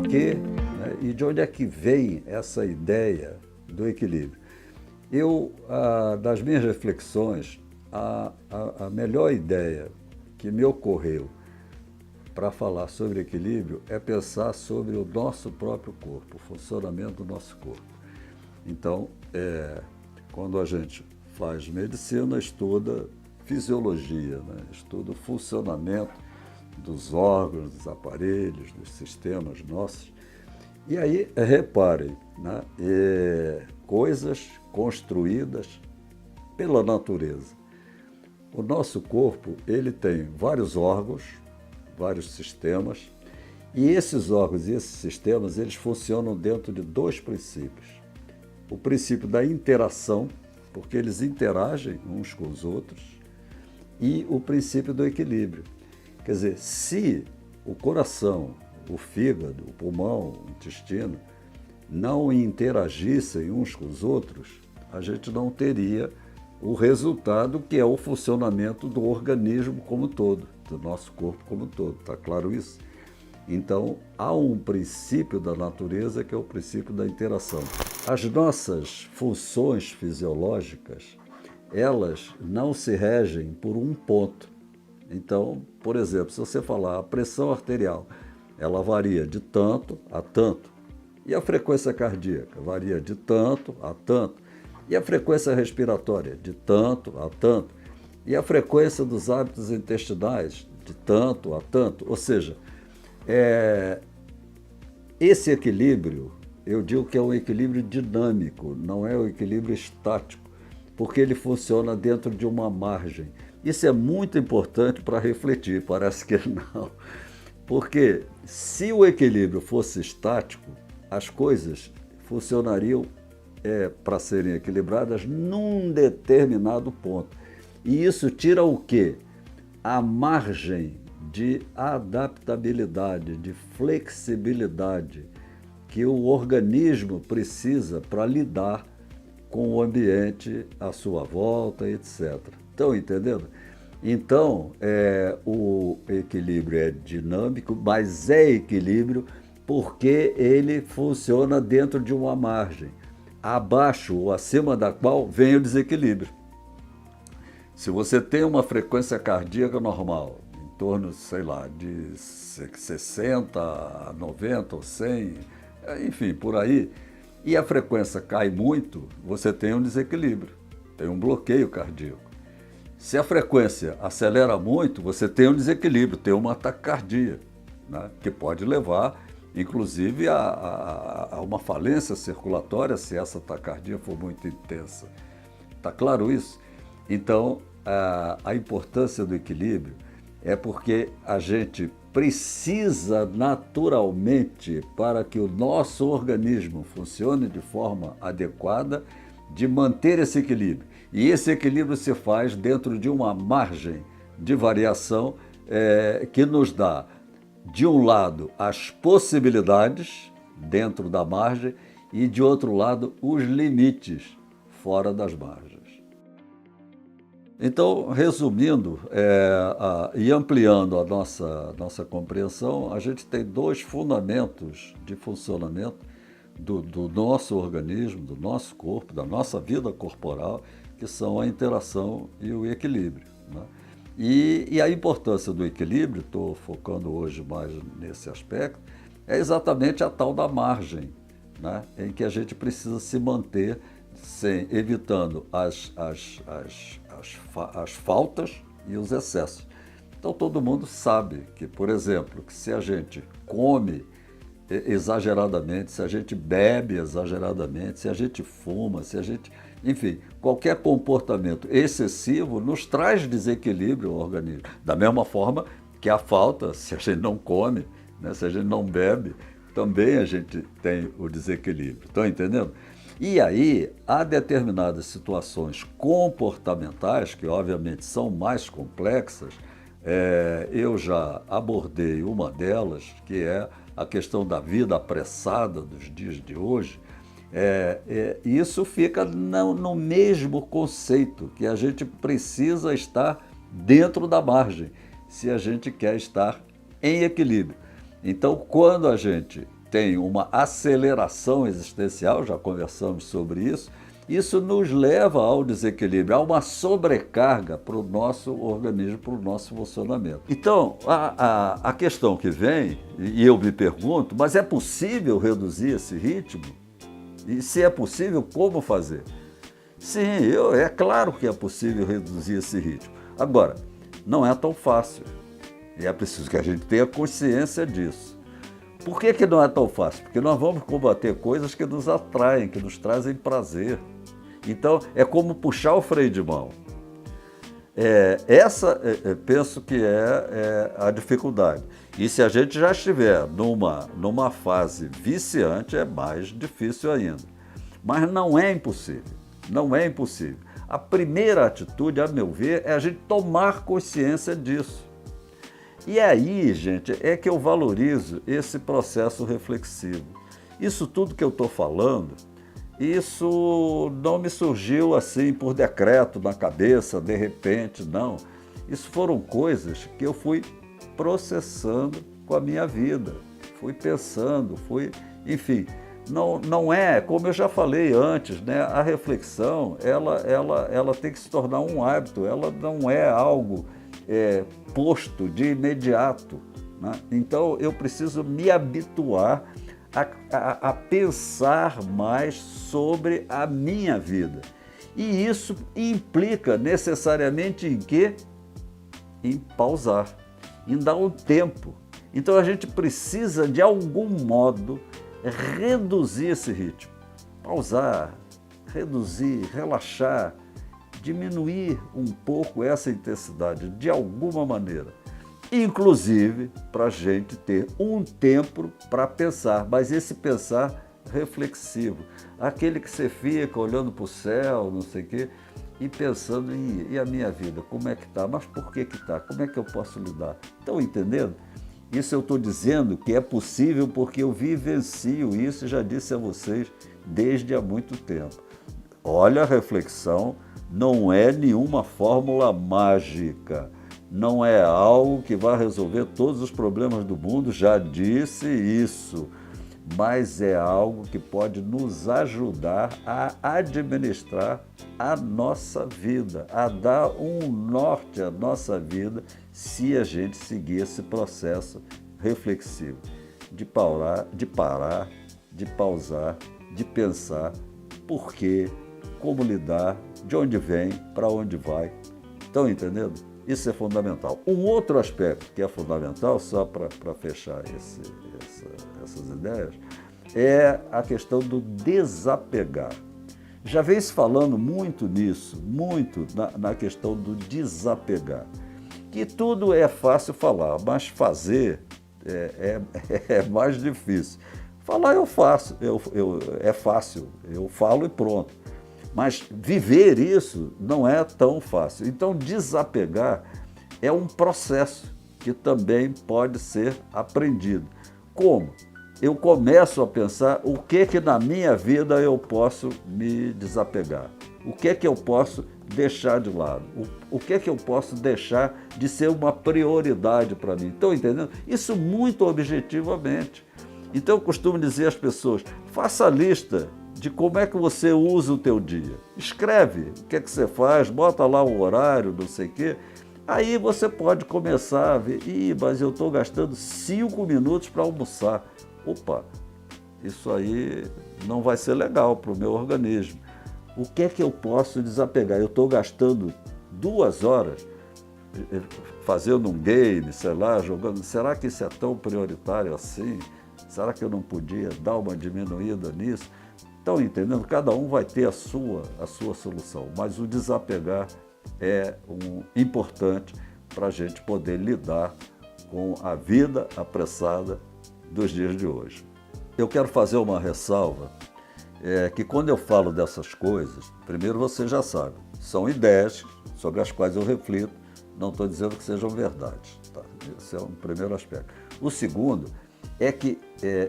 porquê, né, e de onde é que vem essa ideia do equilíbrio. Das minhas reflexões, a melhor ideia que me ocorreu para falar sobre equilíbrio é pensar sobre o nosso próprio corpo, o funcionamento do nosso corpo. Então, quando a gente faz medicina, estuda fisiologia, né? Estuda o funcionamento dos órgãos, dos aparelhos, dos sistemas nossos. E aí, reparem, né? Coisas construídas pela natureza. O nosso corpo, ele tem vários órgãos, vários sistemas, e esses órgãos e esses sistemas, eles funcionam dentro de dois princípios. O princípio da interação, porque eles interagem uns com os outros, e o princípio do equilíbrio. Quer dizer, se o coração, o fígado, o pulmão, o intestino não interagissem uns com os outros, a gente não teria o resultado que é o funcionamento do organismo como um todo, do nosso corpo como um todo. Está claro isso? Então, há um princípio da natureza que é o princípio da interação. As nossas funções fisiológicas, elas não se regem por um ponto. Então, por exemplo, se você falar a pressão arterial, ela varia de tanto a tanto. E a frequência cardíaca varia de tanto a tanto. E a frequência respiratória, de tanto a tanto. E a frequência dos hábitos intestinais, de tanto a tanto. Ou seja, esse equilíbrio, eu digo que é um equilíbrio dinâmico, não é um equilíbrio estático, porque ele funciona dentro de uma margem. Isso é muito importante para refletir, parece que não. Porque se o equilíbrio fosse estático, as coisas funcionariam para serem equilibradas num determinado ponto. E isso tira o quê? A margem de adaptabilidade, de flexibilidade que o organismo precisa para lidar com o ambiente à sua volta, etc. Estão entendendo? Então, o equilíbrio é dinâmico, mas é equilíbrio porque ele funciona dentro de uma margem, abaixo ou acima da qual vem o desequilíbrio. Se você tem uma frequência cardíaca normal, em torno, sei lá, de 60 a 90 ou 100, enfim, por aí, e a frequência cai muito, você tem um desequilíbrio, tem um bloqueio cardíaco. Se a frequência acelera muito, você tem um desequilíbrio, tem uma taquicardia, né, que pode levar, inclusive, a uma falência circulatória se essa taquicardia for muito intensa. Está claro isso? Então, a importância do equilíbrio é porque a gente precisa naturalmente, para que o nosso organismo funcione de forma adequada, de manter esse equilíbrio. E esse equilíbrio se faz dentro de uma margem de variação que nos dá, de um lado, as possibilidades dentro da margem e, de outro lado, os limites fora das margens. Então, resumindo e ampliando a nossa compreensão, a gente tem dois fundamentos de funcionamento do nosso organismo, do nosso corpo, da nossa vida corporal, que são a interação e o equilíbrio, né? E a importância do equilíbrio, estou focando hoje mais nesse aspecto, é exatamente a tal da margem, né? Em que a gente precisa se manter evitando as faltas e os excessos. Então todo mundo sabe que, por exemplo, que se a gente come exageradamente, se a gente bebe exageradamente, se a gente fuma, enfim, qualquer comportamento excessivo nos traz desequilíbrio ao organismo. Da mesma forma que a falta, se a gente não come, né, se a gente não bebe, também a gente tem o desequilíbrio. Estão entendendo? E aí, há determinadas situações comportamentais, que obviamente são mais complexas, eu já abordei uma delas, que é a questão da vida apressada dos dias de hoje. Isso fica no mesmo conceito, que a gente precisa estar dentro da margem, se a gente quer estar em equilíbrio. Então, quando a gente tem uma aceleração existencial, já conversamos sobre isso nos leva ao desequilíbrio, a uma sobrecarga para o nosso organismo, para o nosso funcionamento. Então, a questão que vem, e eu me pergunto, mas é possível reduzir esse ritmo? E se é possível, como fazer? Sim, é claro que é possível reduzir esse ritmo. Agora, não é tão fácil. E é preciso que a gente tenha consciência disso. Por que não é tão fácil? Porque nós vamos combater coisas que nos atraem, que nos trazem prazer. Então, é como puxar o freio de mão. Penso que é a dificuldade. E se a gente já estiver numa fase viciante, é mais difícil ainda. Mas não é impossível. Não é impossível. A primeira atitude, a meu ver, é a gente tomar consciência disso. E aí, gente, é que eu valorizo esse processo reflexivo. Isso tudo que eu estou falando, isso não me surgiu assim por decreto na cabeça, de repente, não. Isso foram coisas que eu fui processando com a minha vida, fui pensando, enfim. Não é, como eu já falei antes, né? A reflexão, ela tem que se tornar um hábito, ela não é algo posto de imediato, né? Então eu preciso me habituar a pensar mais sobre a minha vida. E isso implica necessariamente em quê? Em pausar, em dar um tempo. Então a gente precisa, de algum modo, reduzir esse ritmo. Pausar, reduzir, relaxar, diminuir um pouco essa intensidade, de alguma maneira. Inclusive para a gente ter um tempo para pensar, mas esse pensar reflexivo, aquele que você fica olhando para o céu, não sei o quê, e pensando, e a minha vida, como é que está? Mas por que está? Como é que eu posso lidar? Estão entendendo? Isso eu estou dizendo que é possível porque eu vivencio isso e já disse a vocês desde há muito tempo. Olha, a reflexão não é nenhuma fórmula mágica. Não é algo que vai resolver todos os problemas do mundo, já disse isso, mas é algo que pode nos ajudar a administrar a nossa vida, a dar um norte à nossa vida, se a gente seguir esse processo reflexivo de parar, de pausar, de pensar por quê, como lidar, de onde vem, para onde vai. Estão entendendo? Isso é fundamental. Um outro aspecto que é fundamental, só para fechar essas ideias, é a questão do desapegar. Já vem se falando muito nisso, muito na questão do desapegar. Que tudo é fácil falar, mas fazer é mais difícil. Falar eu faço, é fácil, eu falo e pronto. Mas viver isso não é tão fácil. Então, desapegar é um processo que também pode ser aprendido. Como? Eu começo a pensar o que na minha vida eu posso me desapegar. O que eu posso deixar de lado. O que eu posso deixar de ser uma prioridade para mim. Estão entendendo? Isso muito objetivamente. Então, eu costumo dizer às pessoas, faça a lista de como é que você usa o teu dia. Escreve o que você faz, bota lá o horário, não sei o quê. Aí você pode começar a ver, mas eu estou gastando 5 minutos para almoçar. Opa, isso aí não vai ser legal para o meu organismo. O que eu posso desapegar? Eu estou gastando 2 horas fazendo um game, sei lá, jogando. Será que isso é tão prioritário assim? Será que eu não podia dar uma diminuída nisso? Estão entendendo? Cada um vai ter a sua solução, mas o desapegar é importante para a gente poder lidar com a vida apressada dos dias de hoje. Eu quero fazer uma ressalva, que quando eu falo dessas coisas, primeiro você já sabe, são ideias sobre as quais eu reflito, não estou dizendo que sejam verdades. Tá? Esse é um primeiro aspecto. O segundo é que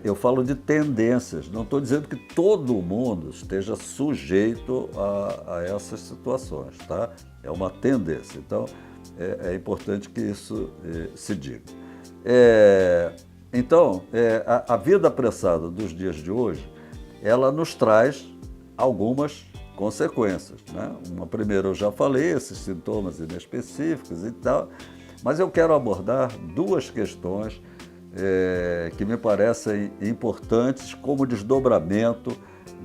eu falo de tendências, não estou dizendo que todo mundo esteja sujeito a essas situações, tá? É uma tendência, então é importante que isso se diga. Então, a vida apressada dos dias de hoje, ela nos traz algumas consequências, né? Uma primeira eu já falei, esses sintomas inespecíficos e tal, mas eu quero abordar duas questões que me parecem importantes como desdobramento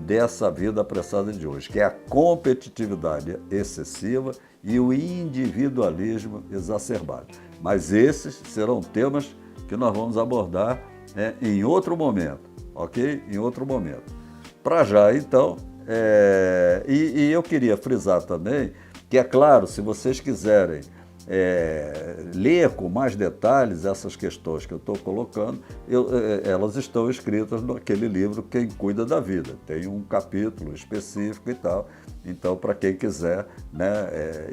dessa vida apressada de hoje, que é a competitividade excessiva e o individualismo exacerbado. Mas esses serão temas que nós vamos abordar em outro momento, ok? Em outro momento. Para já, então, e eu queria frisar também que, é claro, se vocês quiserem ler com mais detalhes essas questões que eu estou colocando, elas estão escritas naquele livro Quem Cuida da Vida. Tem um capítulo específico e tal. Então, para quem quiser, né,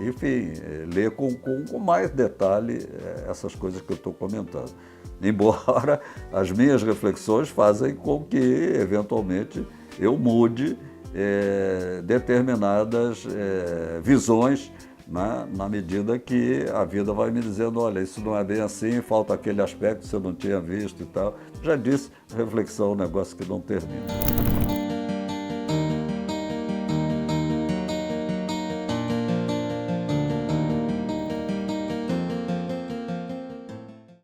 enfim, ler com mais detalhe essas coisas que eu estou comentando. Embora as minhas reflexões fazem com que, eventualmente, eu mude determinadas visões, né, na medida que a vida vai me dizendo, olha, isso não é bem assim, falta aquele aspecto que você não tinha visto e tal. Já disse, reflexão é um negócio que não termina.